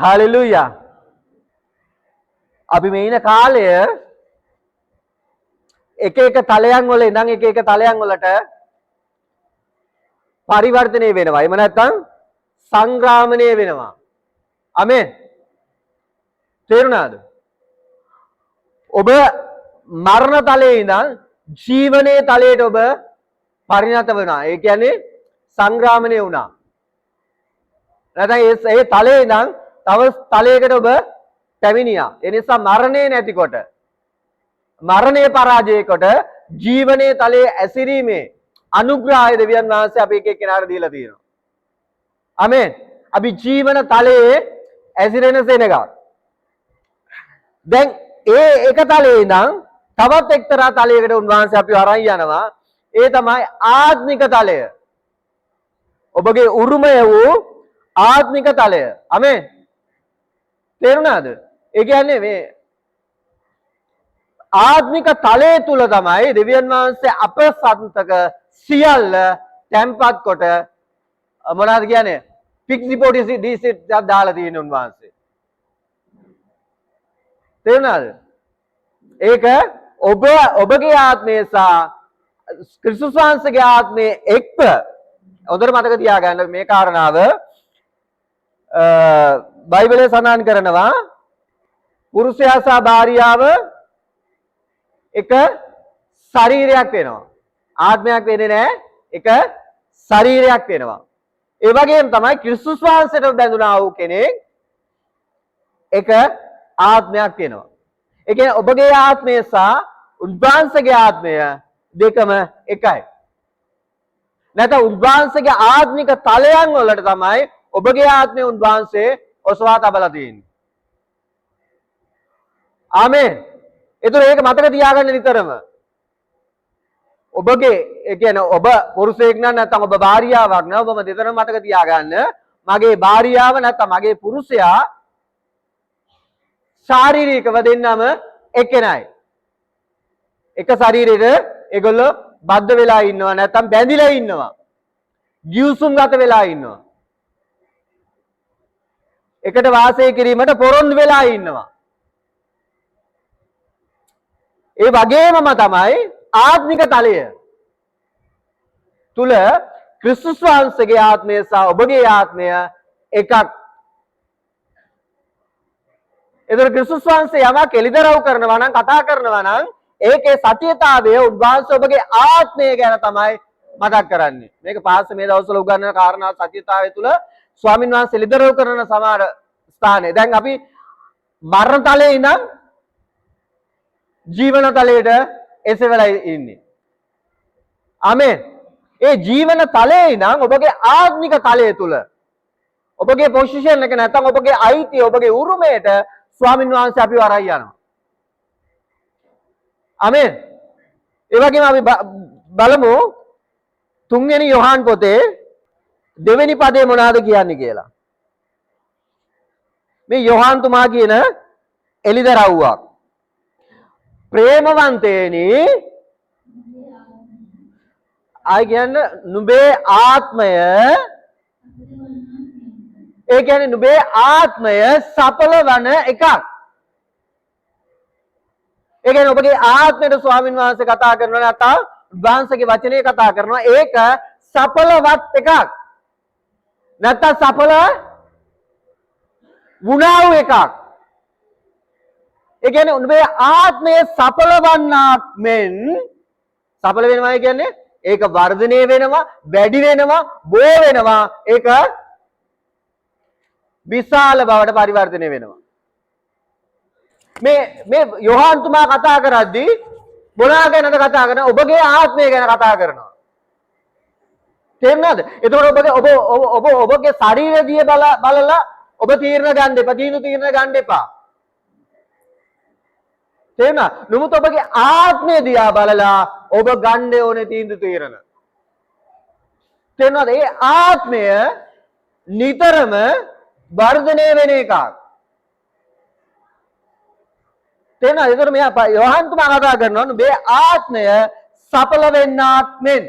Hallelujah. අපි මේ ඉන කාලය එක එක තලයන් වල ඉඳන් එක එක තලයන් වලට පරිවර්තනය වෙනවා. එහෙම නැත්නම් සංග්‍රාමණය වෙනවා. ආමෙන්. තේරුණාද? ඔබ මරණ තලයේ ඉඳන් ජීවනයේ තලයට ඔබ පරිණත වෙනවා. ඒ කියන්නේ සංග්‍රාමණය වුණා. නැත්නම් ඒ තලයේ ඉඳන් තව තලයකට ඔබ පැමිණියා. ඒ නිසා මරණය නැතිකොට මරණය පරාජය කොට ජීවනයේ තලයේ ඇසිරීමේ අනුග්‍රහය දෙවියන් වහන්සේ අපි එක එක්කෙනාට දීලා තියෙනවා. ආමෙන්. අපි ජීවන තලයේ ඇසිරෙන සෙනගක්. දැන් ඒ එක තලයේ ඉඳන් තවත් එක්තරා තලයකට උන්වහන්සේ අපිව අරන් යනවා. ඒ තමයි ආත්මික තලය. ඔබගේ උරුමය වූ ආත්මික තලය. ආමෙන්. තේරුණාද? ඒ කියන්නේ මේ ආත්මික තලයේ තුල තමයි දෙවියන් වහන්සේ අප සන්තක සියල්ල තැන්පත් කොට මොනවද කියන්නේ? ෆික්ස් ඩිපොසිට් එකක් දාලා තියෙන උන්වහන්සේ. තේරුණාද? ඒක ඔබගේ ආත්මය සහ ක්‍රිස්තුස් වහන්සේගේ ආත්මය එක්ක හොඳට මතක තියාගන්න මේ කාරණාව බයිබලයේ සඳහන් කරනවා පුරුෂයා සහ භාර්යාව එක ශරීරයක් වෙනවා. ආත්මයක් වෙන්නේ නැහැ. එක ශරීරයක් වෙනවා. ඒ වගේම තමයි ක්‍රිස්තුස් වහන්සේට බැඳුනා වූ කෙනෙක් එක ආත්මයක් වෙනවා. ඒ කියන්නේ ඔබගේ ආත්මය සහ උන්වහන්සේගේ ආත්මය දෙකම එකයි. නැත්නම් උන්වහන්සේගේ ආත්මික තලයන් වලට තමයි ඔබගේ ආත්මය උන්වහන්සේ ඔසවා තබලා තියෙන්නේ. ආමෙන්. ඒතර ඒක මතක තියාගන්න නිතරම. ඔබගේ ඒ කියන්නේ ඔබ පුරුෂයෙක් නම් නැත්නම් ඔබ භාර්යාවක් නම් ඔබම දෙතරම මතක තියාගන්න මගේ භාර්යාව නැත්නම් මගේ පුරුෂයා ශාරීරිකව දෙන්නම එක්කෙනයි. එක ශරීරෙට ඒගොල්ලෝ බද්ධ වෙලා ඉන්නවා නැත්නම් බැඳිලා ඉන්නවා. ගිවිසුම් ගත වෙලා ඉන්නවා. එකට වාසය කිරීමට පොරොන්දු වෙලා ඉන්නවා. ඒ වගේමම තමයි ආත්මික තලය තුල ක්‍රිස්තුස් වහන්සේගේ ආත්මය සහ ඔබගේ ආත්මය එකක්. ඒතර ක්‍රිස්තුස් වහන්සේ යමක් එළිදරව් කරනවා නම් කතා කරනවා නම් ඒකේ සත්‍යතාවය උන්වහන්සේ ඔබගේ ආත්මය ගැන තමයි මතක් කරන්නේ. මේක පාස්සේ මේ දවස්වල උගන්වන කාරණා සත්‍යතාවය තුල ස්වාමින් වහන්සේ එළිදරව් කරන සමහර ස්ථානේ. දැන් අපි මරණ තලයේ ඉඳන් ජීවන තලයට එසෙවලා ඉන්නේ. ආමෙන්. ඒ ජීවන තලයේ ඉඳන් ඔබගේ ආත්මික තලය තුල ඔබගේ පොසිෂන් එක නැත්නම් ඔබගේ අයිතිය ඔබගේ උරුමයට ස්වාමින් වහන්සේ අපිව අරන් යනවා. ආමෙන්. ඒ වගේම අපි බලමු තුන්වෙනි යොහාන් පොතේ දෙවෙනි පදේ මොනවද කියන්නේ කියලා. මේ යොහාන් තුමා කියන එළිදරව්වක්. ප්‍රේමවන්තේනි ආයි කියන්නේ නුඹේ ආත්මය ඒ කියන්නේ නුඹේ ආත්මය සඵල වන එකක්. ඒ කියන්නේ ඔබගේ ආත්මයට ස්වාමින් වහන්සේ කතා කරනවා නැත්නම් වහන්සේගේ වචනේ කතා කරනවා ඒක සඵලවත් එකක්. නැත්නම් සඵල වුණා වූ එකක්. ඒ කියන්නේ නුඹේ ආත්මය සඵල වන්නක් මෙන් සඵල වෙනවා කියන්නේ ඒක වර්ධනය වෙනවා, වැඩි වෙනවා, බෝ වෙනවා. ඒක විශාල බවට පරිවර්තනය වෙනවා. මේ යොහාන් තුමා කතා කරද්දී මොනවා ගැනද කතා කරන්නේ? ඔබගේ ආත්මය ගැන කතා කරනවා. තේරුණාද? එතකොට ඔබගේ ශරීරය දිහා බලලා ඔබ තීරණ ගන්න එපා. තීරණ ගන්න එපා. තේරුණා? නමුත් ඔබගේ ආත්මය දිහා බලලා ඔබ ගන්න ඕනේ තීරණ. තේරුණාද? ඒ ආත්මය නිතරම වර්ධනය වෙන එකක්. තේරුණාද? ඒතර මෙයා යොහාන් තුමා කතා කරනවා මේ ආත්මය සඵල වෙන්නක් මෙන්.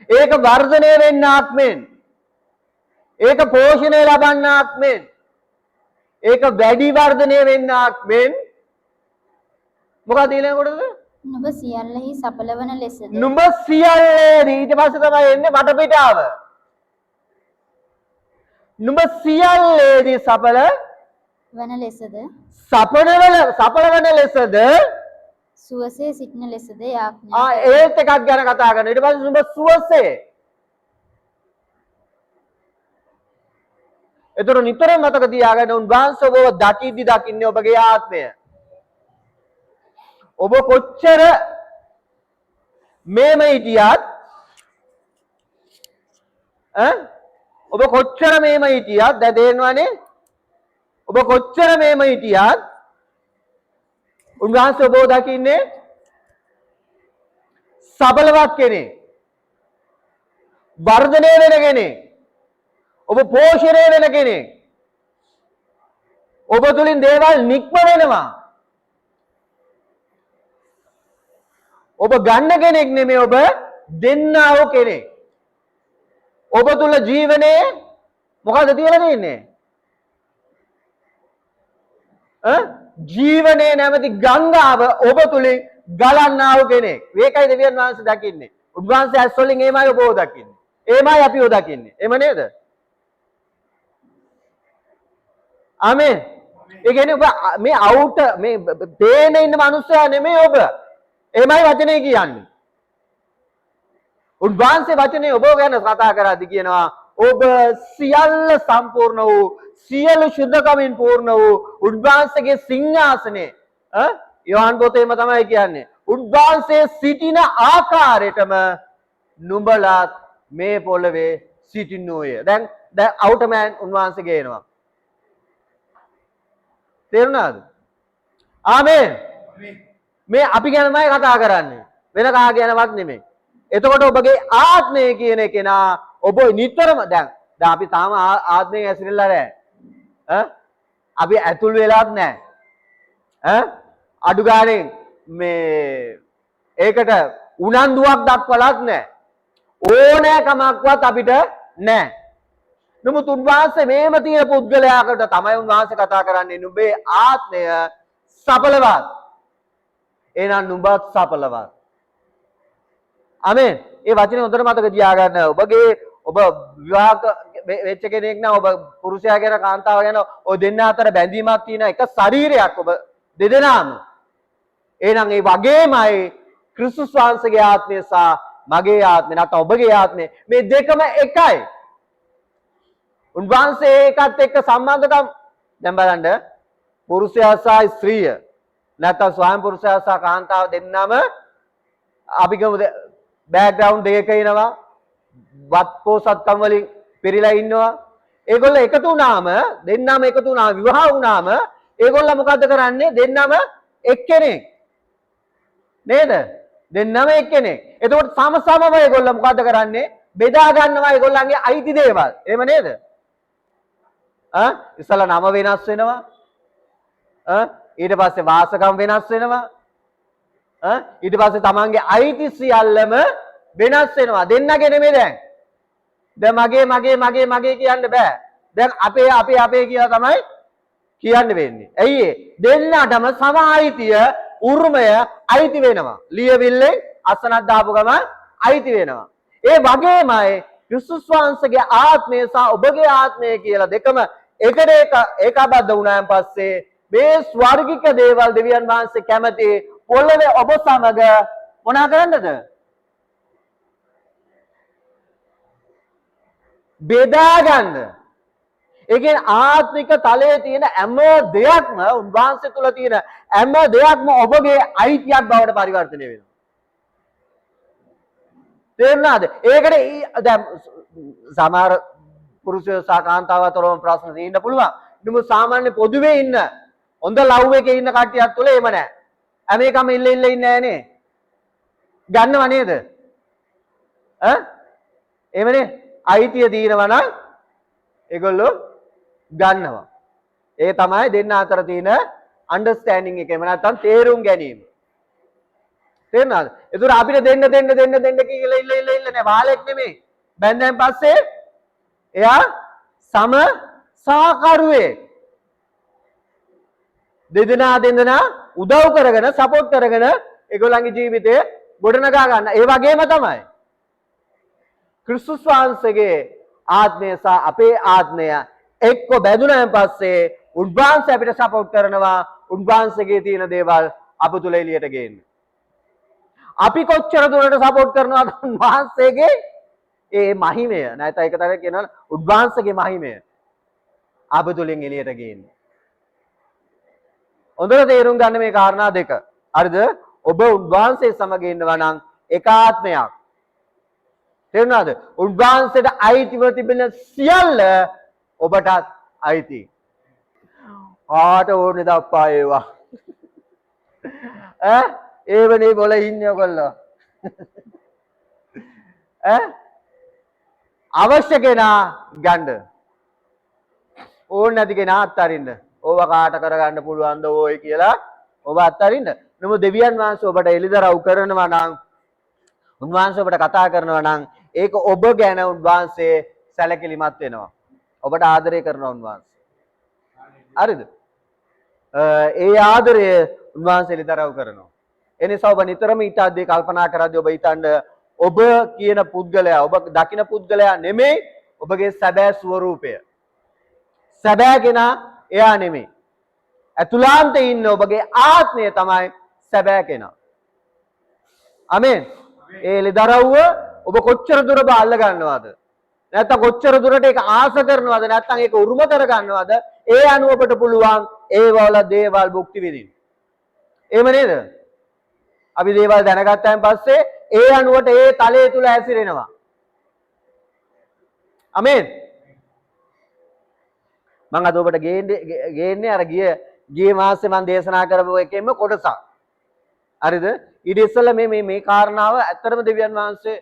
ඒක වර්ධනය වෙන්නක් මෙන්. ඒක පෝෂණය ලබන්නාක් මෙන් ඒක වැඩි වර්ධනය වෙන්නාක් මෙන් මොකක්ද ඊළඟකොටද? නුඹ සියල්ලෙහි සඵල වන ලෙසද නුඹ සියල්ලේදී ඊට පස්සේ තමයි එන්නේ වටපිටාව. නුඹ සියල්ලේදී සඵල වන ලෙසද සඵල වන ලෙසද සුවසේ සිටින ලෙසද යාඥා ඒත් එකක් ගැන කතා කරනවා. ඊට පස්සේ නුඹ සුවසේ. ඒතර නිතරම මතක තියාගන්න උන්වහන්සේ ඔබව දකින්නේ ඔබගේ ආත්මය. ඔබ කොච්චර මේම හිටියත් ඔබ කොච්චර මේම හිටියත් දැන් තේරෙනවනේ ඔබ කොච්චර මේම හිටියත් උන්වහන්සේ ඔබව දකින්නේ සබලවත් කෙනෙක් වර්ධනය වෙන කෙනෙක් ඔබ පෝෂණය වෙන කෙනෙක් ඔබ තුලින් දේවල් නික්ම වෙනවා ඔබ ගන්න කෙනෙක් නෙමෙයි ඔබ දෙන්නා වූ කෙනෙක් ඔබ තුල ජීවනයේ මොකද තියලා තියෙන්නේ ජීවනයේ නැමැති ගංගාව ඔබ තුලින් ගලන්නා වූ කෙනෙක් මේකයි දෙවියන් වහන්සේ දකින්නේ උන්වහන්සේ ඇස් වලින් එමයයි ඔබව දකින්නේ එමයයි අපිව දකින්නේ එම නේද ආමෙන් ඒ කියන්නේ ඔබ මේ අවුට් මේ පේන ඉන්න මිනිස්සයා නෙමෙයි ඔබ එමයි වචනේ කියන්නේ උන්වහන්සේ වචනේ ඔබ ගැන කතා කරද්දී කියනවා ඔබ සියල්ල සම්පූර්ණ වූ සියලු ශුද්ධකමින් පූර්ණ වූ උන්වහන්සේගේ සිංහාසනේ යෝහන් පොතේම තමයි කියන්නේ උන්වහන්සේ සිටින ආකාරයටම නුඹලාත් මේ පොළවේ සිටින්නෝය දැන් අවුටමෑන් උන්වහන්සේ ගේනවා තේරුණාද ආමෙන් මේ අපි ගැනමයි කතා කරන්නේ වෙන කා ගැනවත් නෙමෙයි එතකොට ඔබගේ ආත්මය කියන කෙනා ඔබ නිතරම දැන් අපි තාම ආත්මයෙන් ඇසිරෙලා නැහැ අපි ඇතුල් වෙලාත් නැහැ අඩු ගානේ මේ ඒකට උනන්දුවක් දක්වලත් නැහැ ඕනෑකමක්වත් අපිට නැහැ නමුත් උන්වහන්සේ මේම තියෙන පුද්ගලයාකට තමයි උන්වහන්සේ කතා කරන්නේ නුඹේ ආත්මය සඵලවත් එහෙනම් නුඹත් සඵලවත් ආමෙන් ඒ වචනේ හොඳට මතක තියාගන්න ඔබගේ ඔබ විවාහ වෙච්ච කෙනෙක් නම් ඔබ පුරුෂයා ගැන කාන්තාව ගැන ඔය දෙන්න අතර බැඳීමක් තියෙන එක ශරීරයක් ඔබ දෙදෙනාම එහෙනම් ඒ වගේමයි ක්‍රිස්තුස් වහන්සේගේ ආත්මය සහ මගේ ආත්මය නැත්නම් ඔබගේ ආත්මය මේ දෙකම එකයි උන්වහන්සේ ඒකත් එක්ක සම්බන්ධකම් දැන් බලන්න පුරුෂයා සහ ස්ත්‍රිය නැත්නම් ස්වයං පුරුෂයා සහ කාන්තාව දෙන්නම අපි ගමු බෑග්ග්‍රවුන්ඩ් දෙකක ඉනවා වත් පොසත්කම් වලින් පිරීලා ඉන්නවා ඒගොල්ලෝ එකතු වුණාම දෙන්නම එකතු වුණාම විවාහ වුණාම ඒගොල්ලෝ මොකද්ද කරන්නේ දෙන්නම එක්කෙනෙක් නේද දෙන්නම එක්කෙනෙක් එතකොට සමසමව ඒගොල්ලෝ මොකද්ද කරන්නේ බෙදා ගන්නවා ඒගොල්ලන්ගේ අයිති දේවල් එහෙම නේද ඉස්සලා නම වෙනස් වෙනවා ඊට පස්සේ වාසකම් වෙනස් වෙනවා ඊට පස්සේ තමන්ගේ අයිති සියල්ලම වෙනස් වෙනවා දෙන්නගේ නෙමෙයි දැන් මගේ කියන්න බෑ දැන් අපේ කියලා තමයි කියන්න වෙන්නේ ඇයි දෙන්නටම සම අයිතිය උරුමය අයිති වෙනවා ලියවිල්ලෙන් අසනක් දාපු ගමන් අයිති වෙනවා ඒ වගේමයි ක්‍රිස්තුස් වහන්සේගේ ආත්මය සහ ඔබගේ ආත්මය කියලා දෙකම එකට ඒකාබද්ධ වුණාන් පස්සේ මේ ස්වර්ගික දේවල් දෙවියන් වහන්සේ කැමති පොළවේ ඔබ සමග මොනා කරන්නද බෙදා ගන්න. ඒ කියන්නේ ආත්මික තලයේ තියෙන හැම දෙයක්ම උන්වහන්සේ තුල තියෙන හැම දෙයක්ම ඔබගේ අයිතියක් බවට පරිවර්තනය වෙනවා. තේරුණාද? ඒකට දැන් සමහර පුරුෂයෝ සහ කාන්තාව අතරම ප්‍රශ්න තියෙන්න පුළුවන්. නමුත් සාමාන්‍ය පොදුවේ ඉන්න හොඳ ලව් එකේ ඉන්න කට්ටියක් තුල එහෙම නැහැ. හැම එකම ඉල්ල ඉන්නේ නැහනේ. ගන්නව නේද? එහෙමනේ අයිතිය තියෙනවා නම් ඒගොල්ලෝ ගන්නවා. ඒ තමයි දෙන්න අතර තියෙන අන්ඩර්ස්ටෑන්ඩින් එක. එහෙම නැත්නම් තේරුම් ගැනීම. තේරුණාද? ඒතර අපිට දෙන්න කියලා ඉල්ල නෑ. වාලෙක් නෙමෙයි. බැන්දෙන් පස්සේ එයා සම සහකරුවෙක්. දෙදෙනා උදව් කරගෙන සපෝට් කරගෙන ඒගොල්ලන්ගේ ජීවිතය ගොඩනගා ගන්න. ඒ වගේම තමයි ක්‍රිස්තුස් වහන්සේගේ ආත්මය සහ අපේ ආත්මය එක්ක බැඳුනන් පස්සේ උන්වහන්සේ අපිට සපෝට් කරනවා. උන්වහන්සේගේ තියෙන දේවල් අප තුල එළියට ගේන්න. අපි කොච්චර දුරට සපෝට් කරනවද උන්වහන්සේගේ ඒ මහිමය නැත්නම් ඒක තමයි කියනවා උන්වහන්සේගේ මහිමය අප තුලින් එළියට ගේන්න. හොඳට තේරුම් ගන්න මේ කාරණා දෙක. හරිද? ඔබ උන්වහන්සේ සමග ඉන්නවා නම් ඒකාත්මයක්. තේරුණාද? උන්වහන්සේට අයිතිව තිබෙන සියල්ල ඔබටත් අයිති. ආට ඕනේද අප්පා ඒවා? ඒවනේ බොල ඉන්නේ ඔයගොල්ලෝ. අවශ්‍ය කෙනා ගන්න. ඕන නැති කෙනා අත්හරින්න. ඕව කාට කරගන්න පුළුවන්ද ඕයි කියලා ඔබ අත්හරින්න. නමුත් දෙවියන් වහන්සේ ඔබට එළිදරව් කරනවා නම් උන්වහන්සේ ඔබට කතා කරනවා නම් ඒක ඔබ ගැන උන්වහන්සේ සැලකිලිමත් වෙනවා. ඔබට ආදරය කරනවා උන්වහන්සේ. හරිද? ඒ ආදරය උන්වහන්සේ එළිදරව් කරනවා. ඒ නිසා ඔබ නිතරම ඊට අධ්‍යේ කල්පනා කරද්දී ඔබ හිතන්න ඔබ කියන පුද්ගලයා ඔබ දකින පුද්ගලයා නෙමෙයි ඔබගේ සැබෑ ස්වරූපය. සැබෑ කෙනා එයා නෙමෙයි. ඇතුළාන්තේ ඉන්න ඔබගේ ආත්මය තමයි සැබෑ කෙනා. ආමෙන්. ඒ එළිදරව්ව ඔබ කොච්චර දුර බාල්ල ගන්නවද? නැත්නම් කොච්චර දුරට ඒක ආස කරනවද? නැත්නම් ඒක උරුම කර ගන්නවද? ඒ අනුව ඔබට පුළුවන් ඒ වල දේවල් භුක්ති විඳින්න. එහෙම නේද? අපි දේවල් දැනගත්තාන් පස්සේ ඒ අනුවට ඒ තලයේ තුල හැසිරෙනවා. ආමෙන්. මම අද ඔබට ගේන්නේ අර ගිය මාසේ මම දේශනා කරපු එකෙන්ම කොටසක්. හරිද? ඊට ඉස්සෙල්ලා මේ කාරණාව ඇත්තටම දෙවියන් වහන්සේ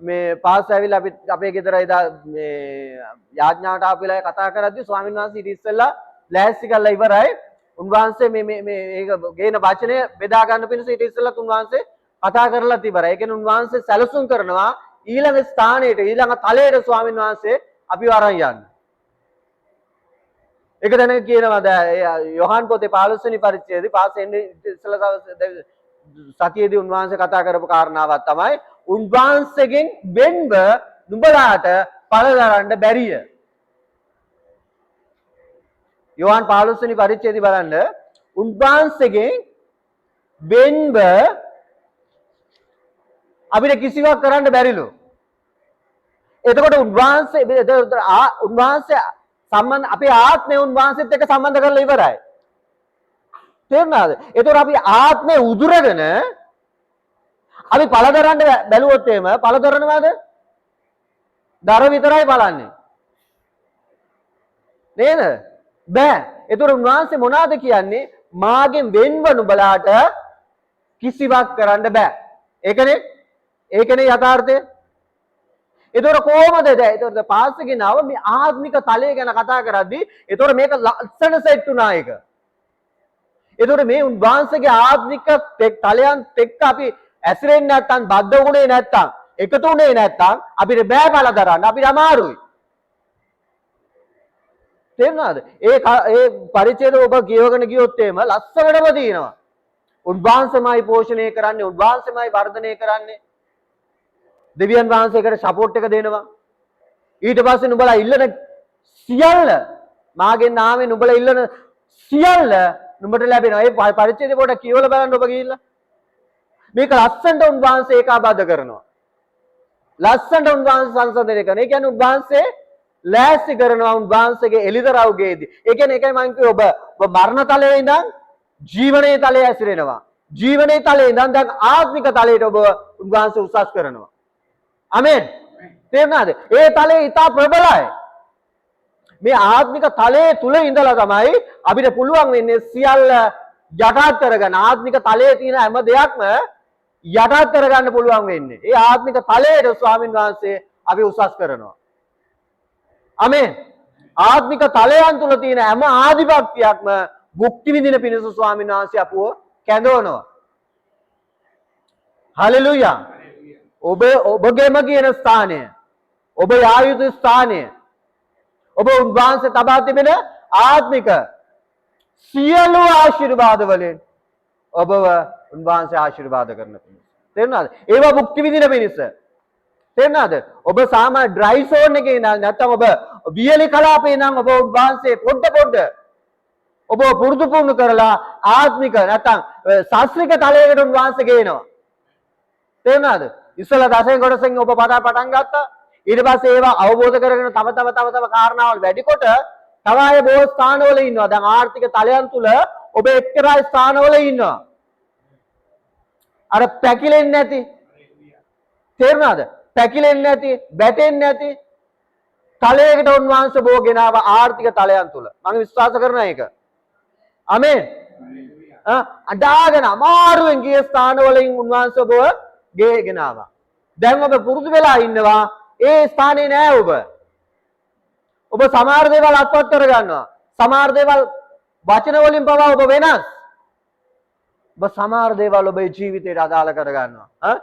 මේ පාස් ඇවිල්ලා අපි අපේ ගෙදර එදා මේ යාඥාවට ආපු වෙලාවේ කතා කරද්දී ස්වාමීන් වහන්සේ ඊට ඉස්සෙල්ලා ලෑස්ති කරලා ඉවරයි. උන්වහන්සේ මේ ඒක ගේන වචනය බෙදා ගන්න පිණිස ඊට ඉස්සෙල්ලා උන්වහන්සේ කතා කරලා ඉවරයි. ඒ කියන්නේ උන්වහන්සේ සැලසුම් කරනවා ඊළඟ ස්ථානයට ඊළඟ තලයට ස්වාමීන් වහන්සේ අපිව අරන් යන්න. ඒක දැන කියනවා යොහාන් පොතේ 15 වෙනි පරිච්ඡේදයේ පාස් එන්නේ ඉස්සෙල්ලා සතියේදී උන්වහන්සේ කතා කරපු කාරණාවක් තමයි උන්වහන්සේගෙන් වෙන්ව නුඹලාට පළ දරන්න බැරිය. යොහාන් 15 වෙනි පරිච්ඡේදය බලන්න උන්වහන්සේගෙන් වෙන්ව අපිට කිසිවක් කරන්න බැරිලු. එතකොට උන්වහන්සේ සම්බන්ධ අපේ ආත්මය උන්වහන්සේත් එක්ක සම්බන්ධ කරලා ඉවරයි. තේරුණාද? එතකොට අපි ආත්මය උදුරගෙන අපි පළදරන්න බැලුවොත් එහෙම පළදරනවාද? දර විතරයි බලන්නේ. නේද? බෑ. එතකොට උන්වහන්සේ මොනවාද කියන්නේ? මාගෙන් වෙන්ව නුඹලාට කිසිවක් කරන්න බෑ. ඒකනේ යථාර්ථය. එතකොට කොහොමද? එතකොට පාස්කේන ආව මේ ආත්මික තලය ගැන කතා කරද්දී එතකොට මේක ලස්සන සෙට් වුණා ඒක. එතකොට මේ උන්වහන්සේගේ ආත්මික තලයන් එක්ක අපි ඇසිරෙන්නේ නැත්නම් බද්ධ වුණේ නැත්නම් එකතු වුණේ නැත්නම් අපිට බෑ බල දරන්න අපිට අමාරුයි. තේරුණාද? ඒ පරිච්ඡේද ඔබ කියවගෙන ගියොත් එහෙම ලස්සනටම තියෙනවා. උන්වහන්සේමයි පෝෂණය කරන්නේ, උන්වහන්සේමයි වර්ධනය කරන්නේ. දෙවියන් වහන්සේකට සපෝට් එක දෙනවා. ඊට පස්සේ නුඹලා ඉල්ලන සියල්ල මාගේ නාමයෙන් නුඹලා ඉල්ලන සියල්ල නුඹට ලැබෙනවා. ඒ පරිච්ඡේදය පොඩ්ඩක් කියවලා බලන්න ඔබ ගිහිල්ලා. මේක ලස්සනට උන්වහන්සේ ඒකාබද්ධ කරනවා. ලස්සනට උන්වහන්සේ සංසන්දනය කරනවා. ඒ කියන්නේ උන්වහන්සේ ලෑස්ති කරනවා උන්වහන්සේගේ එළිදරව්ගේදී. ඒ කියන්නේ ඒකයි මම කිව්වේ ඔබ මරණ තලයේ ඉඳන් ජීවනයේ තලයේ ඇසිරෙනවා. ජීවනයේ තලයේ ඉඳන් දැන් ආත්මික තලයට ඔබ උන්වහන්සේ උසස් කරනවා. ආමෙන්. තේරුණාද? ඒ තලයේ ඉතා ප්‍රබලයි. මේ ආත්මික තලයේ තුල ඉඳලා තමයි අපිට පුළුවන් වෙන්නේ සියල්ල යටත් කරගන්න. ආත්මික තලයේ තියෙන හැම දෙයක්ම යටත් කරගන්න පුළුවන් වෙන්නේ. ඒ ආත්මික තලයට ස්වාමින් වහන්සේ අපි උසස් කරනවා. ආමෙන්. ආත්මික තලයන් තුල තියෙන හැම ආධිපත්‍යයක්ම භුක්ති විඳින පිණිස ස්වාමින් වහන්සේ අපව කැඳවනවා. හලෙලූයා. ඔබගේම කියන ස්ථානය, ඔබ යා යුතු ස්ථානය, ඔබ උන්වහන්සේ තබා තිබෙන ආත්මික සියලු ආශිර්වාද වලින් ඔබව උන්වහන්සේ ආශිර්වාද කරන පිණිස. තේරුණාද? ඒවා භුක්ති විඳින පිණිස. තේරුණාද? ඔබ සාමාන්‍ය ඩ්‍රයි සෝන් එකේ ඉඳන් නැත්නම් ඔබ වියලි කලාපේ ඉඳන් ඔබ උන්වහන්සේ පොඩ ඔබ පුරුදු පුහුණු කරලා ආත්මික නැත්නම් ශාස්ත්‍රීය තලයකට උන්වහන්සේ ගේනවා. තේරුණාද? ඉස්සලා දසෙන් කොටසෙන් ඔබ පටන් ගත්තා. ඊට පස්සේ ඒවා අවබෝධ කරගෙන තව කාරණාවල් වැඩිකොට තව අය බොහෝ ස්ථානවල ඉන්නවා. දැන් ආර්ථික තලයන් තුල ඔබ එක්තරා ස්ථානවල ඉන්නවා. අර පැකිලෙන්නේ නැති. තේරුණාද? පැකිලෙන්නේ නැති, වැටෙන්නේ නැති තලයකට උන්වහන්සේ බොහෝ ගෙනාව ආර්ථික තලයන් තුල. මම විශ්වාස කරනවා ඒක. ආමේන්. අඩාගෙන අමාරුවෙන් ගිය ස්ථානවලින් උන්වහන්සේ ඔබ ගෙනාවා. දැන් ඔබ පුරුදු වෙලා ඉන්නවා ඒ ස්ථානේ නෑ ඔබ. ඔබ සමහර දේවල් අත්පත් කර ගන්නවා. සමහර දේවල් වචන වලින් පවා ඔබ වෙනස්. ඔබ සමහර දේවල් ඔබේ ජීවිතයට අදාළ කර ගන්නවා.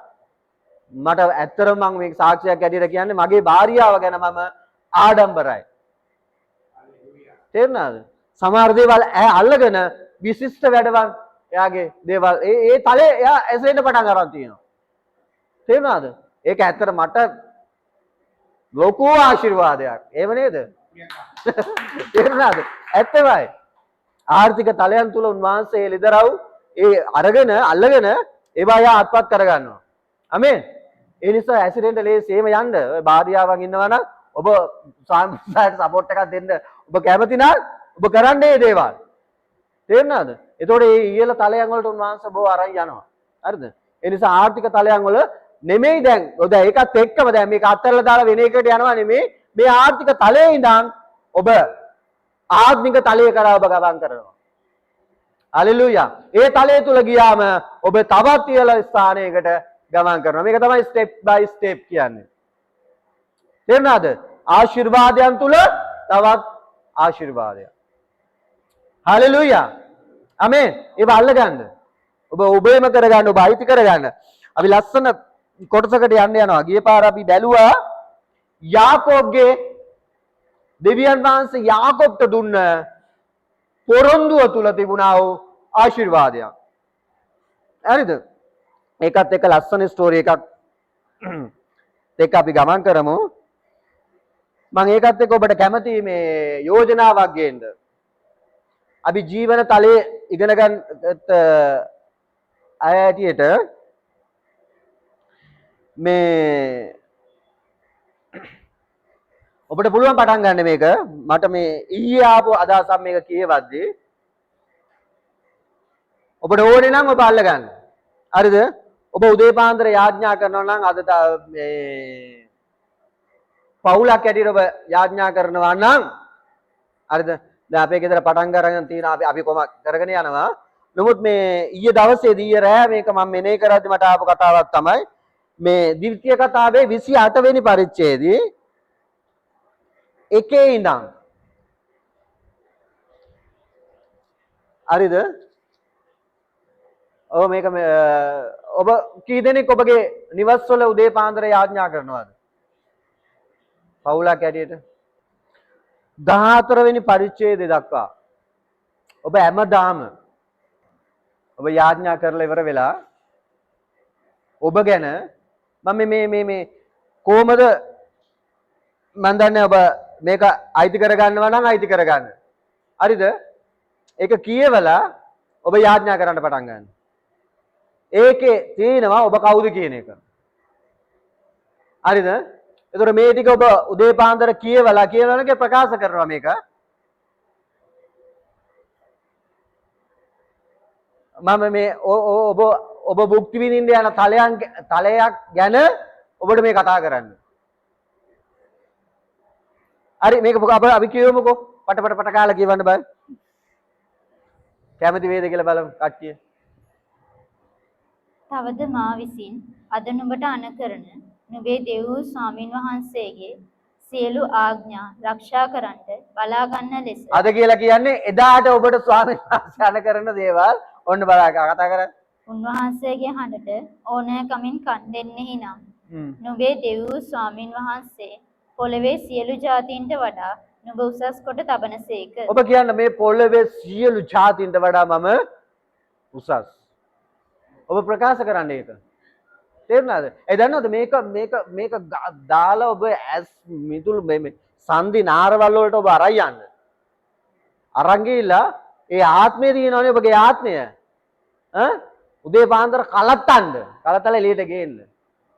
මට ඇත්තටම මම මේක සාක්ෂියක් ඇටියට කියන්නේ මගේ භාර්යාව ගැන මම ආඩම්බරයි. තේරුණාද? සමහර දේවල් අල්ලගෙන විශිෂ්ට වැඩවන් එයාගේ දේවල් ඒ තලේ එයා ඇසෙන්න පටන් ගන්න තියෙනවා. තේරුණාද? ඒක ඇත්තට මට ලොකු ආශිර්වාදයක්. එහෙම නේද? තේරුණාද? ඇත්තමයි. ආර්ථික තලයන් තුල උන්වහන්සේ ලිදරව් ඒ අරගෙන අල්ලගෙන ඒවා යා අත්පත් කර ගන්නවා. ආමේන්. ඒ නිසා ඇසිඩන්ට් ලේසේම යන්න ඔය භාර්යාවන් ඉන්නවා නම් ඔබ සාමසාරට සපෝට් එකක් දෙන්න ඔබ කැමති නම් ඔබ කරන්න මේ දේවල්. තේරුණාද? එතකොට මේ ඉහළ තලයන් වලට උන්වහන්සේ බෝ අරන් යනවා. හරිද? ඒ නිසා ආර්ථික තලයන් වල නෙමෙයි දැන් ඒකත් එක්කම දැන් මේක අත්හැරලා දාලා වෙන එකකට යනවා නෙමෙයි මේ ආර්ථික තලයේ ඉඳන් ඔබ ආත්මික තලයේ කරා ඔබ ගමන් කරනවා. හලෙලූයා. ඒ තලයේ තුල ගියාම ඔබ තවත් ඉහළ ස්ථානයකට ගමන් කරනවා. මේක තමයි ස්ටෙප් බයි ස්ටෙප් කියන්නේ. තේරුණාද? ආශිර්වාදයන් තුල තවත් ආශිර්වාදයක්. හලෙලූයා. ආමේන්. ඒක අල්ලගන්න. ඔබ ඔබේම කරගන්න, ඔබ අයිති කරගන්න. අපි ලස්සන කොටසකට යන්න යනවා. ගිය පාර අපි බැලුවා යාකෝබ්ගේ දෙවියන් වහන්සේ යාකෝබ්ට දුන්න පොරොන්දුව තුල තිබුණා වූ ආශිර්වාදයක්. හරිද? ඒකත් එක්ක ලස්සන ස්ටෝරි එකක් එක්ක අපි ගමන් කරමු. මම ඒකත් එක්ක ඔබට කැමති මේ යෝජනාවක් ගේන්න. අපි ජීවන තලයේ ඉගෙන ගන්නත් අය ඇටියට මේ ඔබට පුළුවන් පටන් ගන්න මේක. මට මේ ඊයේ ආපු අදහසක් මේක කියවද්දී ඔබට ඕනේ නම් ඔබ අල්ල ගන්න. හරිද? ඔබ උදේ පාන්දර යාඥා කරනවා නම් අද මේ පවුලක් ඇටියට ඔබ යාඥා කරනවා නම් හරිද? දැන් අපේ ගෙදර පටන් ගන්න තියෙන අපි කොහොම කරගෙන යනවා. නමුත් මේ ඊයේ දවසේදී ඊයේ රෑ මේක මම මෙනේ කරද්දි මට ආපු කතාවක් තමයි මේ ද්විතීය කතාවේ 28 වෙනි පරිච්ඡේදයේ එකේ ඉඳන් හරිද? ඔව් මේක ඔබ කී දෙනෙක් ඔබගේ නිවස්වල උදේ පාන්දර යාඥා කරනවද? පවුලක් ඇටියට 14 වෙනි පරිච්ඡේදය දක්වා ඔබ හැමදාම ඔබ යාඥා කරලා ඉවර වෙලා ඔබ ගැන මම මේ කොහමද මම දන්නේ ඔබ මේක අයිති කරගන්නවා නම් අයිති කරගන්න. හරිද? ඒක කියවලා ඔබ යාඥා කරන්න පටන් ගන්න. ඒකේ තියෙනවා ඔබ කවුද කියන එක. හරිද? ඒතර මේ ටික ඔබ උදේ පාන්දර කියවලා ප්‍රකාශ කරනවා මේක. මම මේ ඔබ භුක්ති විඳින්න යන තලයක් ගැන ඔබට මේ කතා කරන්න. හරි මේක අපි කියවමුකෝ. පට කාලා කියවන්න බෑ. කැමති වේද කියලා බලමු කට්ටිය. තවද මා විසින් අද නුඹට අනකරන නුඹේ දෙව් වූ ස්වාමින් වහන්සේගේ සියලු ආඥා රක්ෂා කරන්ට බලා ගන්න ලෙස අද කියලා කියන්නේ එදාට ඔබට ස්වාමීන් වහන්සේ අනකරන දේවල් ඔන්න බලා කතා කරන්න. උන්වහන්සේගේ හඬට ඕනෑකමින් කන් දෙන්නෙහි නම් නුඹේ දෙව් වූ ස්වාමින් වහන්සේ පොළවේ සියලු ජාතීන්ට වඩා නුඹ උසස් කොට තබනසේක. ඔබ කියන්න මේ පොළවේ සියලු ජාතීන්ට වඩා මම උසස්. ඔබ ප්‍රකාශ කරන්න ඒක. තේරුණාද? ඒ දන්නවද මේක දාලා ඔබ ඇස් මිදුළු මේ සන්ධි නාරවල් වලට ඔබ අරන් යන්න. අරන් ගිහිල්ලා ඒ ආත්මය දිනනවනේ ඔබගේ ආත්මය. උදේ පාන්දර කලත්තන්න. කලත්තලා එළියට ගේන්න.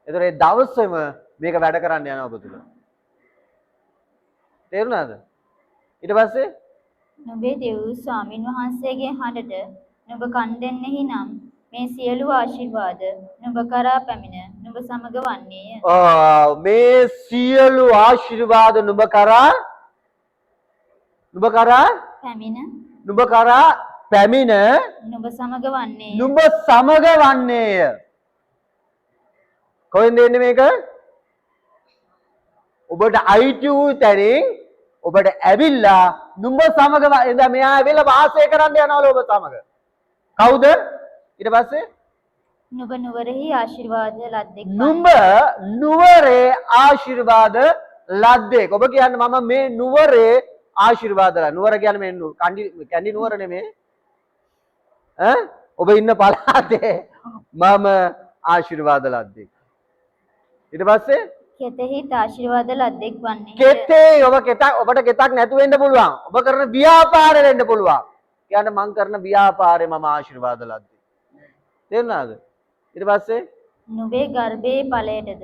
ඒතර ඒ දවසේම මේක වැඩ කරන්න යනවා ඔබ තුල. තේරුණාද? ඊට පස්සේ නුඹේ දෙව් ස්වාමින් වහන්සේගේ හඬට නුඹ කන් දෙන්නෙහි නම් මේ සියලු ආශිර්වාද නුඹ කරා පැමිණ නුඹ සමග වන්නේය. මේ සියලු ආශිර්වාද නුඹ කරා පැමිණ නුඹ සමග වන්නේය. නුඹ සමග වන්නේය. කොහෙන්ද එන්නේ මේක? ඔබට අයිති වූ තැනින් ඔබට ඇවිල්ලා නුඹ සමග එදා මෙයා ඇවිල්ලා වාසය කරන්න යනවලු ඔබ සමග. කවුද? ඊට පස්සේ නුඹ නුවරෙහි ආශිර්වාද ලද්දෙක්. නුඹ නුවරේ ආශිර්වාද ලද්දෙක්. ඔබ කියන්නේ මම මේ නුවරේ ආශිර්වාද ලද්දෙක්. නුවර කියන්නේ මේ කැන්ඩි නුවර නෙමෙයි. ඔබ ඉන්න පළාතේ මම ආශිර්වාද ලද්දෙක්. ඊට පස්සේ කෙතෙහි ආශිර්වාද ලද්දෙක් වන්නේ. කෙතේ ඔබට කෙතක් නැතු වෙන්න පුළුවන්. ඔබ කරන ව්‍යාපාරේ වෙන්න පුළුවන්. කියන්නේ මං කරන ව්‍යාපාරේ මම ආශිර්වාද ලද්දෙක්. තේරුණාද? ඊට පස්සේ නුඹේ ගර්භයේ ඵලයටද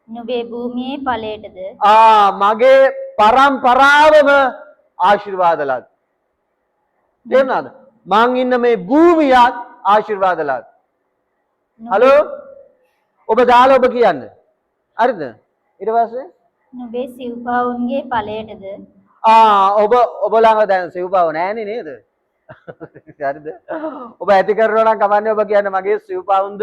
නුඹේ භූමියේ ඵලයටද මගේ පරම්පරාවම ආශිර්වාද ලද්ද. තේරුණාද? මං ඉන්න මේ භූමියත් ආශිර්වාද ලද්ද. හලෝ ඔබ දාලා ඔබ කියන්නේ. හරිද? ඊට පස්සේ නුඹේ සිව්පාවුන්ගේ ඵලයටද ඔබ ළඟ දැන් සිව්පාව නැහැනේ නේද? හරිද? ඔබ ඇති කරනවා නම් කවන්නේ ඔබ කියන්නේ මගේ සිව්පාවුන්ද?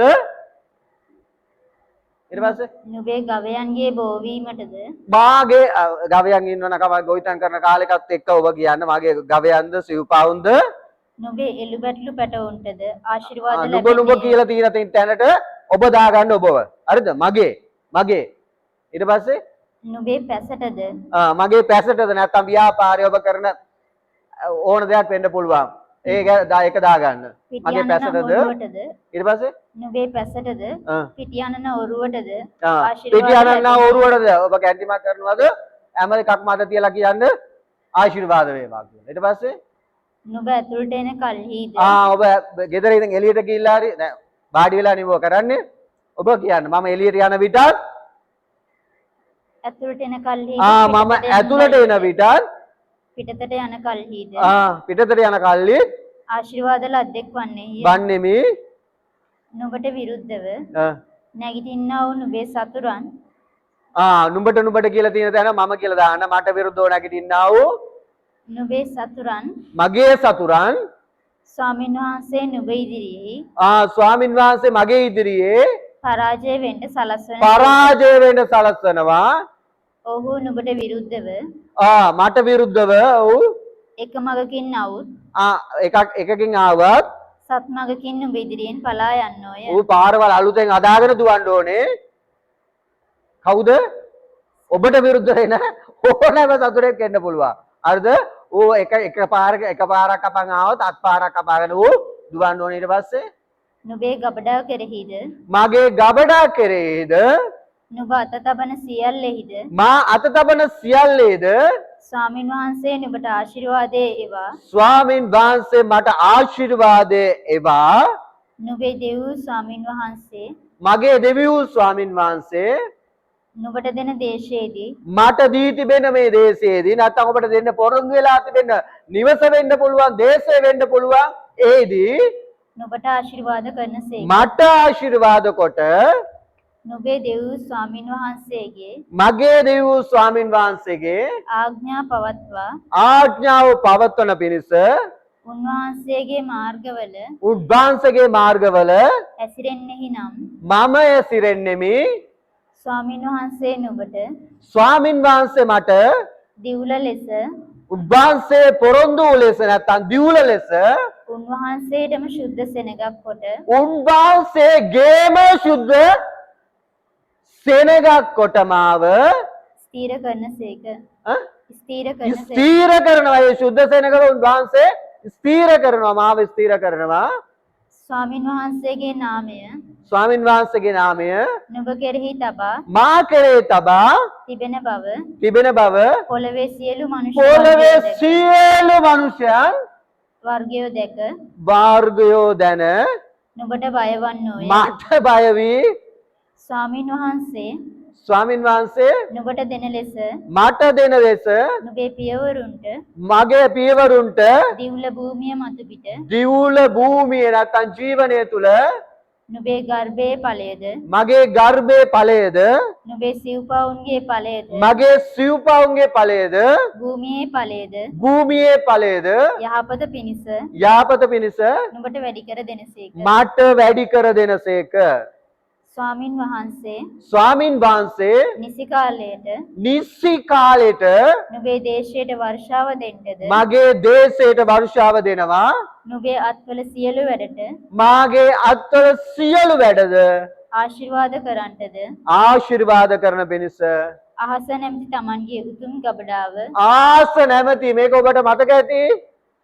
ඊට පස්සේ නුඹේ ගවයන්ගේ බෝවීමටද මාගේ ගවයන් ඉන්නවනම් කවයි ගොවිතැන් කරන කාලෙකත් එක්ක ඔබ කියන්නේ මගේ ගවයන්ද සිව්පාවුන්ද? නුඹේ එළු බැටළු පැටවුන්ටද ආශිර්වාද නුඹ කියලා තියෙන තැනට ඔබ දාගන්න ඔබව. හරිද? මගේ ඊට පස්සේ නුඹේ පැසටද මගේ පැසටද නැත්නම් ව්‍යාපාරය ඔබ කරන ඕන දෙයක් වෙන්න පුළුවන්. ඒක දාගන්න. මගේ පැසටද ඊට පස්සේ නුඹේ පැසටද පිටියනන ඔරුවටද පිටියනන ඔරුවටද ඔබ කැන්ටිමක් කරනවද? හැම එකක් මත තියලා කියන්න ආශිර්වාද වේවා කියලා. ඊට පස්සේ නුඹ ඇතුළට එන කල්හිද ඔබ ගෙදර ඉඳන් එළියට ගිහිල්ලා හරි දැන් වාඩි වෙලා නිවෝ කරන්නේ ඔබ කියන්න මම එළියට යන විටත් ඇතුළට එන කල්හි මම ඇතුළට එන විටත් පිටතට යන කල්හිද පිටතට යන කල්ලි ආශිර්වාද ලද්දෙක් වන්නේය. වන්නේමි නුඹට විරුද්ධව නැගිටින්නා වූ නුඹේ සතුරන් නුඹට කියලා තියෙන තැන මම කියලා දාන්න මට විරුද්ධව නැගිටින්නා වූ නුඹේ සතුරන් මගේ සතුරන් ස්වාමින් වහන්සේ නුඹ ඉදිරියේ ස්වාමින් වහන්සේ මගේ ඉදිරියේ පරාජය වෙන්න සලස්වනවා. ඔහු නුඹට විරුද්ධව මට විරුද්ධව ඔව් එක මගකින් આવුත් එකකින් ආවත් සත් මගකින් නුඹ ඉදිරියෙන් පලා යන්නෝය. ඌ පාරවල් අලුතෙන් අදාගෙන දුවන්න ඕනේ. කවුද? ඔබට විරුද්ධ වෙන ඕනෑම සතුරෙක් එන්න පුළුවන්. හරිද? ඌ එක පාරක් අපන් ආවොත් අත් පාරක් අපාගෙන ඌ දුවන්න ඕනේ. ඊට පස්සේ නුඹේ ගබඩා කෙරෙහිද මගේ ගබඩා කෙරෙහිද නුඹ අත තබන සියල්ලෙහිද මා අත තබන සියල්ලේද ස්වාමින් වහන්සේ නුඹට ආශිර්වාදේ ඒවා ස්වාමින් වහන්සේ මට ආශිර්වාදේ ඒවා නුඹේ දෙව් ස්වාමින් වහන්සේ මගේ දෙවියෝ ස්වාමින් වහන්සේ නුඹට දෙන දේශයේදී මට දී තිබෙන මේ දේශයේදී නැත්නම් ඔබට දෙන්න පොරොන්දු වෙලා තිබෙන නිවස වෙන්න පුළුවන් දේශය වෙන්න පුළුවන් ඒදී නුඹට ආශිර්වාද කරනසේ මට ආශිර්වාද කොට නුඹේ දෙව් ස්වාමින් වහන්සේගේ මගේ දෙවියෝ ස්වාමින් වහන්සේගේ ආඥා පවත්වා ආඥාව පවත්වන පිණිස උන්වහන්සේගේ මාර්ගවල ඇසිරෙන්නෙහි නම් මම ඇසිරෙන්නෙමි. ස්වාමින් වහන්සේ නුඹට ස්වාමින් වහන්සේ මට දිවුල ලෙස උන්වහන්සේ පොරොන්දු ලෙස නැත්නම් දිවුල ලෙස උන්වහන්සේටම ශුද්ධ සෙනගක් කොට උන්වහන්සේගේම ශුද්ධ සෙනගක් කොට මාව ස්ථීර කරනසේක ස්ථීර කරන සේක. ස්ථීර කරනවා. ඒ ශුද්ධ සෙනඟව උන්වහන්සේ ස්ථීර කරනවා. මාව ස්ථීර කරනවා. ස්වාමින් වහන්සේගේ නාමය ස්වාමින් වහන්සේගේ නාමය නුඹ කෙරෙහි තබා මා කෙරේ තබා තිබෙන බව තිබෙන බව පොළවේ සියලු මනුෂ්‍ය පොළවේ සියලු මනුෂ්‍යයන් වර්ගයෝ දැක වර්ගයෝ දැන නුඹට බයවන්නෝය. මට බය වී ස්වාමින් වහන්සේ ස්වාමින් වහන්සේ නුඹට දෙන ලෙස මට දෙන ලෙස නුඹේ පියවරුන්ට මගේ පියවරුන්ට දිවුල භූමිය මතු පිට දිවුල භූමිය නැත්නම් ජීවනය තුල නුඹේ ගර්භයේ ඵලයේද මගේ ගර්භයේ ඵලයේද නුඹේ සිව්පවුන්ගේ ඵලයේද මගේ සිව්පවුන්ගේ ඵලයේද භූමියේ ඵලයේද භූමියේ ඵලයේද යහපත පිණිස යාපත පිණිස නුඹට වැඩි කර දෙනසේක. මට වැඩි කර දෙනසේක. ස්වාමින් වහන්සේ ස්වාමින් වහන්සේ නිසි කාලයට නිසි කාලෙට නුඹේ දේශයට වර්ෂාව දෙන්නද මගේ දේශයට වර්ෂාව දෙනවා. නුඹේ අත්වල සියලු වැඩට මාගේ අත්වල සියලු වැඩද ආශිර්වාද කරන්නටද ආශිර්වාද කරන පිණිස අහස නැමැති Tamanගේ උතුම් ගබඩාව ආස නැමැති මේක ඔබට මතක ඇති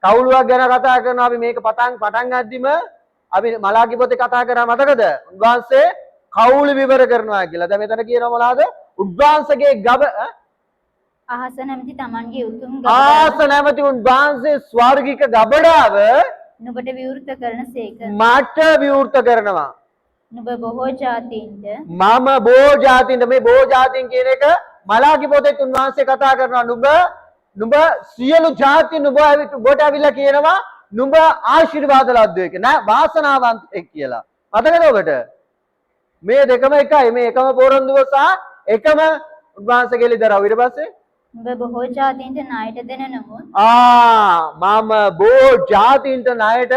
කවුළුවක් ගැන කතා කරනවා අපි මේක පටන් ගද්දිම අපි මලාකි පොතේ කතා කරා මතකද උන්වහන්සේ කවුළු විවර කරනවා කියලා. දැන් මෙතන කියනවා මොනවාද? උන්වහන්සේගේ අහස නැමැති Tamanගේ උතුම් ආස ගබඩාව නැමැති උන්වහන්සේ ස්වර්ගික ගබඩාව නුඹට විවෘත කරනසේක. මට විවෘත කරනවා. නුඹ බොහෝ ජාතීන්ට මම බොහෝ ජාතීන්ට මේ බොහෝ ජාතීන් කියන එක මලාකි පොතේ උන්වහන්සේ කතා කරනවා නුඹ සියලු ජාතීන් ඔබට අවිලා කියනවා නුඹ ආශිර්වාද ලද්දෙක් නෑ වාසනාවන්තයෙක් කියලා. මතකද ඔබට? මේ දෙකම එකයි. මේ එකම පොරොන්දුව සහ එකම උන්වහන්සේගේ ලිදරව. ඊට පස්සේ නුඹ බොහෝ ජාතීන්ට ණයට දෙන නමුත් මම බොහෝ ජාතීන්ට ණයට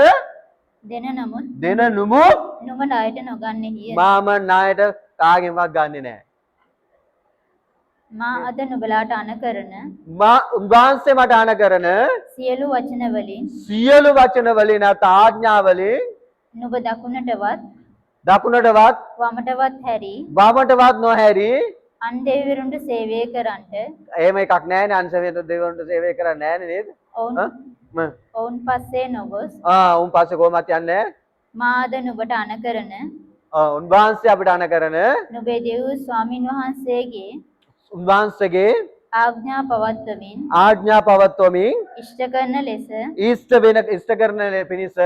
දෙන නමුත් දෙන නුඹ නුඹ ණයට නොගන්නෙහිය. මම ණයට කාගෙන්වත් ගන්නෙ නෑ. මා අද නුඹලාට අණ කරන උන්වහන්සේ මට අණ කරන සියලු වචන වලින් සියලු වචන වලින් නැත් ආඥා වලින් නුඹ දකුණටවත් දකුණටවත් වමටවත් හැරි වමටවත් නොහැරි අන් දෙවිවරුන්ට සේවය කරන්නට එහෙම එකක් නෑනේ අන්සමේත දෙවිවරුන්ට සේවය කරන්නේ නෑනේ නේද? ඔවුන් පස්සේ නොගොස් උන් පස්සේ කොහොමත් යන්නේ මා අද නුඹට අණ කරන උන්වහන්සේ අපිට අණ කරන නුඹේ දෙව් ස්වාමින් වහන්සේගේ උන්වහන්සේගේ ආඥා පවත්වමින් ආඥා පවත්වමින් ඉෂ්ට කරන ලෙස ඉෂ්ට කරන පිණිස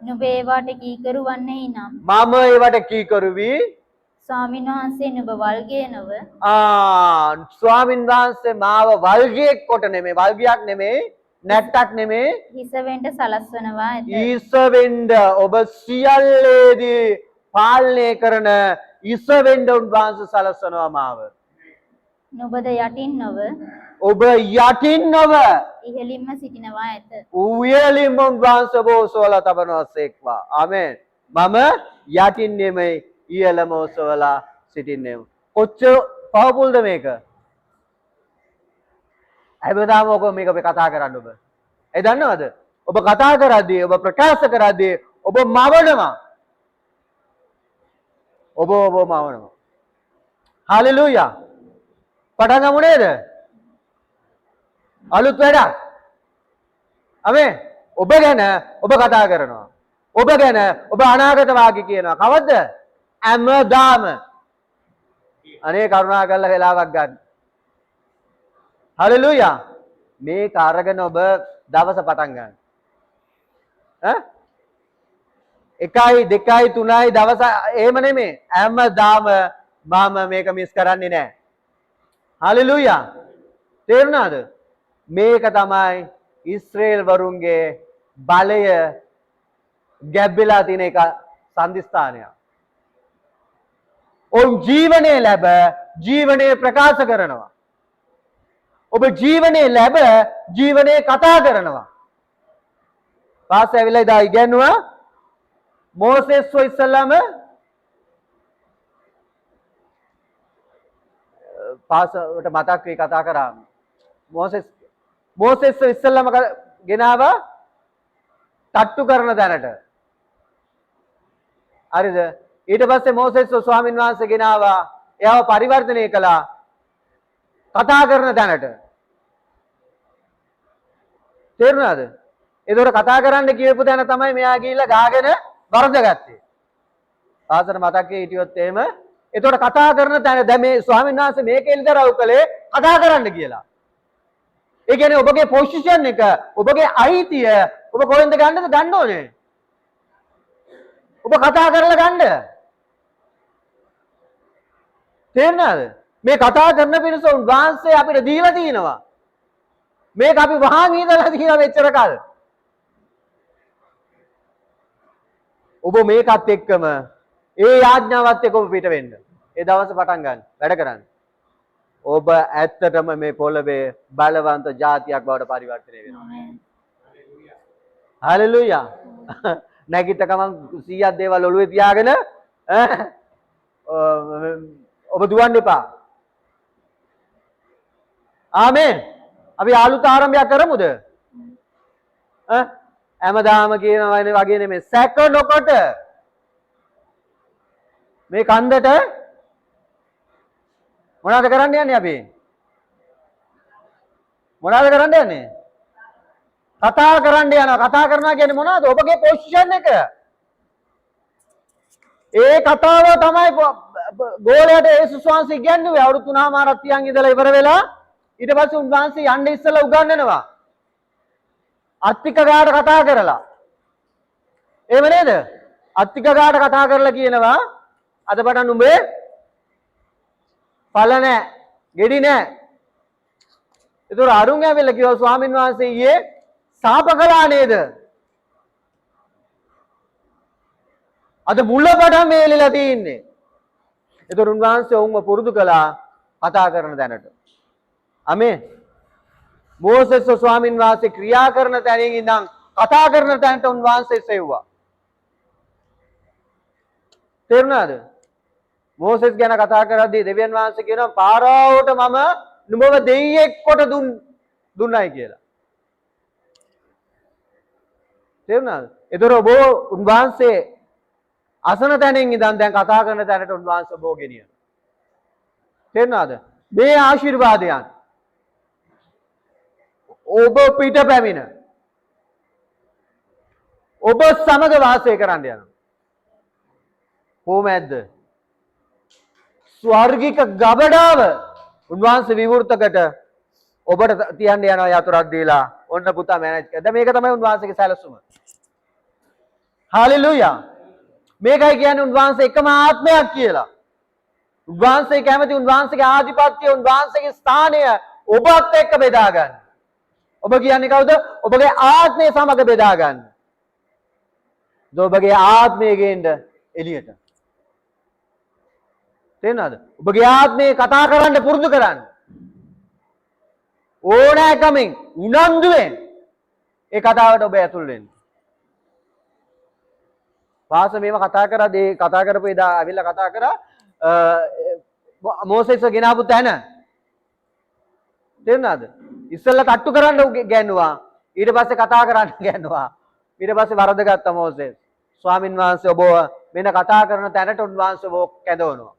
නුඹ ඒවාට කීකරු වන්නේ නම් මම ඒවට කීකරු වී ස්වාමින් වහන්සේ නුඹ වල්ගේ නොව ස්වාමින් වහන්සේ මාව වල්ගියෙක් කොට නෙමෙයි වල්ගියක් නෙමෙයි නැට්ටක් නෙමෙයි හිස වෙන්න සලස්වනවා ඇත. ඊස වෙන්න ඔබ සියල්ලේදී පාලනය කරන ඊස වෙන්න උන්වහන්සේ සලස්වනවා මාව. නුඹද යටින් නොව ඔබ යටින් නොව ඉහළින්ම සිටිනවා ඇත. උයලින්ම උන්වහන්සේ බෝසවලා තබනවාසේක්වා. ආමෙන්. මම යටින් නෙමෙයි ඉහළම ඔසවලා සිටින්නේ. කොච්චර පවපුල්ද මේක? හැබැයි ඔබ මේක අපි කතා කරන්න ඔබ. ඒ දන්නවද? ඔබ කතා කරද්දී ඔබ ප්‍රකාශ කරද්දී ඔබ මවනවා. ඔබ මවනවා. හලෙලූයා. පටන් ගමු නේද? අලුත් වැඩක්. අමේ ඔබ ගැන ඔබ කතා කරනවා. ඔබ ගැන ඔබ අනාගත වාක්‍ය කියනවා. කවද්ද? හැමදාම. අනේ කරුණා කරලා වෙලාවක් ගන්න. හලෙලූයා. මේක අරගෙන ඔබ දවස පටන් ගන්න. 1යි 2යි 3යි දවස එහෙම නෙමෙයි. හැමදාම මම මේක මිස් කරන්නේ නැහැ. හලෙලූයා. තේරුණාද? මේක තමයි ඊශ්‍රේල් වරුන්ගේ බලය ගැබ්බෙලා තියෙන එක සම්දිස්ථානය. ඔවුන් ජීවනයේ ලැබ ජීවනයේ ප්‍රකාශ කරනවා. ඔබ ජීවනයේ ලැබ ජීවනයේ කතා කරනවා. පාස් ඇවිල්ලා ඉදා ඉගෙනුවා මෝසෙස් ඉස්සල්ලාම පාසට මතක් වී කතා කරා. මෝසෙස් ඉස්සල්ලාම ගෙනාවා තට්ටු කරන තැනට. හරිද? ඊට පස්සේ මෝසෙස් ස්වාමීන් වහන්සේ ගෙනාවා එයාව පරිවර්තනය කළා කතා කරන තැනට. තේරුණාද? ඒතකොට කතා කරන්න කියපු තැන තමයි මෙයා ගිහිල්ලා ගාගෙන වරදගත්තේ. ආසන මතකයේ හිටියොත් එහෙම එතකොට කතා කරන තැන දැන් මේ ස්වාමීන් වහන්සේ මේක එළිදරව් කළේ කතා කරන්න කියලා. ඒ කියන්නේ ඔබගේ පොසිෂන් එක, ඔබගේ අයිතිය ඔබ කොහෙන්ද ගන්නද ගන්න ඕනේ. ඔබ කතා කරලා ගන්න. තේරුණාද? මේ කතා කරන පිණිස උන්වහන්සේ අපිට දීලා තිනවා. මේක අපි වහන් ඉඳලා තියෙනවා මෙච්චර කල්. ඔබ මේකත් එක්කම ඒ යාඥාවත් එක්ක ඔබ පිට වෙන්න. ඒ දවස් පටන් ගන්න වැඩ කරන්න. ඔබ ඇත්තටම මේ පොළවේ බලවන්ත ජාතියක් බවට පරිවර්තනය වෙනවා. හalleluya. නැගිට ගමන් 100ක් දේවල් ඔළුවේ තියාගෙන ඔබ දුවන්න එපා. ආමේන්. අපි ආලුත ආරම්භයක් කරමුද? හැමදාම කියන වගේ නෙමෙයි සැක නොකොට මේ කන්දට මොනවද කරන්න යන්නේ අපි? මොනවද කරන්න යන්නේ? කතා කරන්න යනවා. කතා කරනවා කියන්නේ මොනවද? ඔබගේ පොසිෂන් එක. ඒ කතාව තමයි ගෝලයට යේසුස් වහන්සේ ඉගැන්වුවේ අවුරුදු 3මාරක් තියන් ඉඳලා ඉවර වෙලා ඊට පස්සේ උන්වහන්සේ යන්න ඉස්සලා උගන්වනවා. අත්තික ගාට කතා කරලා. එහෙම නේද? අත්තික ගාට කතා කරලා කියනවා අද පටන් උඹේ පළ නැහැ, ගෙඩි නැහැ. ඒතර අරුන් ඇවිල්ලා කිව්වා ස්වාමීන් වහන්සේ ඊයේ සාප කළා නේද? අද මුල පටන් මේලිලා තින්නේ. ඒතර උන්වහන්සේ වුන්ව පුරුදු කළා කතා කරන දැනට. ආමේන්. මෝසෙස් ස්වාමීන් වහන්සේ ක්‍රියා කරන තැනින් ඉඳන් කතා කරන තැනට උන්වහන්සේ සෙව්වා. තේරුණාද? මෝසෙස් ගැන කතා කරද්දී දෙවියන් වහන්සේ කියනවා පාරාවට මම නුඹව දෙයියෙක් කොට දුන්නයි කියලා. තේරුණාද? ඒතර ඔබ උන්වහන්සේ අසන තැනින් ඉඳන් දැන් කතා කරන තැනට උන්වහන්සේ ඔබ ගෙනියන. තේරුණාද? මේ ආශිර්වාදයන් ඔබ පිට පැමිණ ඔබ සමග වාසය කරන්න යනවා. කොහොමද? ස්වර්ගික ගබඩාව උන්වහන්සේ විවෘතකට ඔබට තියන්න යනවා යතුරක් දීලා ඔන්න පුතා මැනේජ් කරලා. දැන් මේක තමයි උන්වහන්සේගේ සැලසුම. හalleluya. මේකයි කියන්නේ උන්වහන්සේ එකම ආත්මයක් කියලා. උන්වහන්සේ කැමති උන්වහන්සේගේ ආධිපත්‍යය උන්වහන්සේගේ ස්ථානය ඔබත් එක්ක බෙදා ගන්න. ඔබ කියන්නේ කවුද? ඔබගේ ආත්මය සමග බෙදා ගන්න. ඔබගේ ආත්මය ගේන්න එළියට. තේරෙනවද? ඔබගේ ආත්මේ කතා කරන්න පුරුදු කරන්න. ඕනෑකමින් උනන්දුවෙන් ඒ කතාවට ඔබ ඇතුල් වෙන්න. පාස මේව කතා කරද්දී කතා කරපු එදා අවිල්ලා කතා කරා මෝසෙස් ගෙනාවු තැන. තේරුණාද? ඉස්සෙල්ලා තට්ටු කරන්න ගෑනුවා. ඊට පස්සේ කතා කරන්න ගෑනුවා. ඊට පස්සේ වරදගත්ත මෝසෙස්. ස්වාමින් වහන්සේ ඔබ මෙන්න කතා කරන තැනට උන්වහන්සේ ඔබ කැඳවනවා.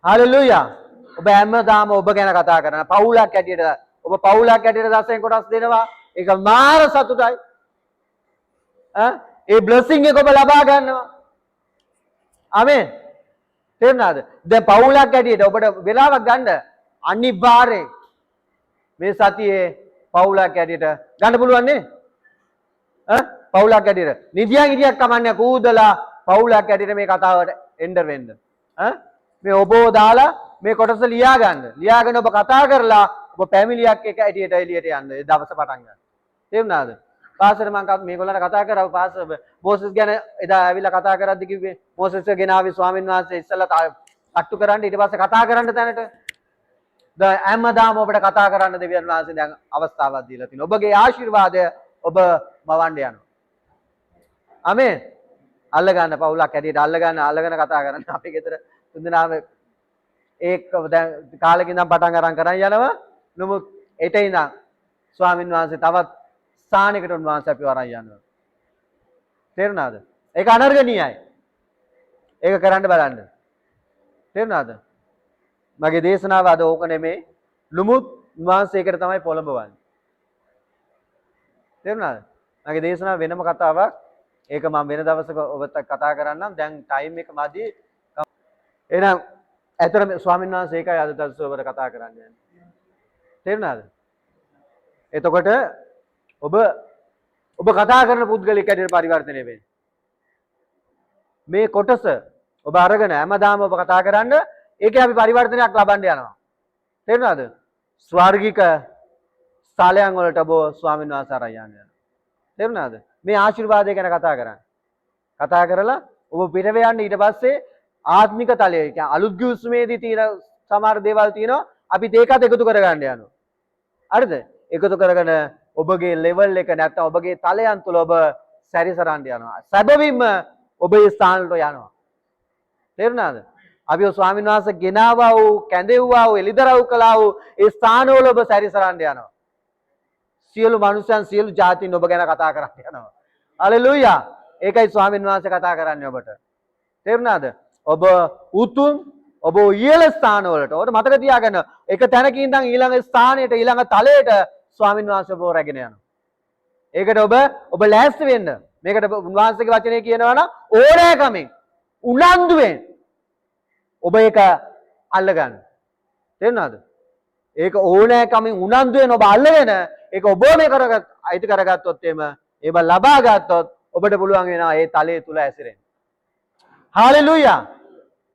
හalleluya. ඔබ හැමදාම ඔබ ගැන කතා කරන පවුලක් ඇටියට ඔබ පවුලක් ඇටියට දසෙන් කොටස් දෙනවා. ඒක මාර සතුටයි. ඒ බ්ලෙසිං එක ඔබ ලබා ගන්නවා. ආමේන්. තේරුණාද? දැන් පවුලක් ඇටියට ඔබට වෙලාවක් ගන්න අනිවාර්යෙන් මේ සතියේ පවුලක් ඇටියට ගන්න පුළුවන් නේ? පවුලක් ඇටියට නිදියන් ඉරියක් කමන්නේ කූදලා පවුලක් ඇටියට මේ කතාවට එන්ටර් වෙන්න. මේ ඔබව දාලා මේ කොටස ලියා ගන්න. ලියාගෙන ඔබ කතා කරලා ඔබ ෆැමිලියක් එක ඇටියට එළියට යන්න. ඒ දවස පටන් ගන්න. තේරුණාද? පාසර මම මේගොල්ලන්ට කතා කරා පාසර මෝසෙස් ගැන එදා ඇවිල්ලා කතා කරද්දි කිව්වේ මෝසෙස් ගෙනාවේ ස්වාමීන් වහන්සේ ඉස්සලා අට්ටු කරන්න ඊට පස්සේ කතා කරන්න තැනට දැන් හැමදාම ඔබට කතා කරන්න දෙවියන් වහන්සේ දැන් අවස්ථාවක් දීලා තිනවා. ඔබගේ ආශිර්වාදය ඔබ මවන්න යනවා. ආමේන්. අල්ල ගන්න පවුලක් ඇටියට අල්ලගෙන කතා කරන්න. අපේ ගෙදර තුන්දෙනාම ඒක දැන් කාලෙක ඉඳන් පටන් අරන් කරන් යනවා. නමුත් එතේ ඉඳන් ස්වාමීන් වහන්සේ තවත් ස්ථානයකට උන්වහන්සේ අපිව අරන් යනවා. තේරුණාද? ඒක අනර්ගණීයයි. ඒක කරන්න බලන්න. තේරුණාද? මගේ දේශනාව අද ඕක නෙමෙයි. ලුමුත් උන්වහන්සේකට තමයි පොළඹවන්නේ. තේරුණාද? මගේ දේශනාව වෙනම කතාවක්. ඒක මම වෙන දවසක ඔබට කතා කරන්නම්. දැන් ටයිම් එක මදි. එහෙනම් ඇතරම ස්වාමීන් වහන්සේ ඒකයි අද දවසේ ඔබට කතා කරන්න යන්නේ. තේරුණාද? එතකොට ඔබ කතා කරන පුද්ගලෙක් ඇටියට පරිවර්තනය වෙන්නේ. මේ කොටස ඔබ අරගෙන හැමදාම ඔබ කතා කරන්න ඒකේ අපි පරිවර්තනයක් ලබන්න යනවා. තේරුණාද? ස්වර්ගික ස්ථලයන් වලට ඔබ ස්වාමීන් වහන්සේ අරන් යනවා. තේරුණාද? මේ ආශිර්වාදය ගැන කතා කරන්න. කතා කරලා ඔබ පිටව යන්න ඊට පස්සේ ආත්මික තලයේ කියන්නේ අලුත් ගිවිසුමේදී තියෙන සමහර දේවල් තියෙනවා අපිත් ඒකත් එකතු කරගන්න යනවා. හරිද? එකතු කරගෙන ඔබගේ ලෙවල් එක නැත්නම් ඔබගේ තලයන් තුල ඔබ සැරිසරන්න යනවා. සැබවින්ම ඔබ ඒ ස්ථාන වලට යනවා. තේරුණාද? අපි ස්වාමීන් වහන්සේ ගෙනාවා වූ, කැඳෙව්වා වූ, එලිදරව් කළා වූ ඒ ස්ථානවල ඔබ සැරිසරන්න යනවා. සියලු මනුෂ්‍යයන් සියලු ජාතීන් ඔබ ගැන කතා කරන්න යනවා. හලෙලූයා. ඒකයි ස්වාමීන් වහන්සේ කතා කරන්නේ ඔබට. තේරුණාද? ඔබ උතුම් ඔබ ඉහළ ස්ථානවලට ඔබ මතක තියාගන්න එක තැනකින් ඉඳන් ඊළඟ ස්ථානයට ඊළඟ තලයට ස්වාමීන් වහන්සේ ඔබ රැගෙන යනවා. ඒකට ඔබ ලෑස්ති වෙන්න. මේකට උන්වහන්සේගේ වචනේ කියනවා නම් ඕනෑකමින් උනන්දුවෙන් ඔබ ඒක අල්ලගන්න. තේරුණාද? ඒක ඕනෑකමින් උනන්දුවෙන් ඔබ අල්ලගෙන ඒක ඔබ මේ අයිති කරගත්තොත් ඒව ලබා ගත්තොත් ඔබට පුළුවන් වෙනවා ඒ තලයේ තුල ඇසිරෙන්න. හාලෙලූයා.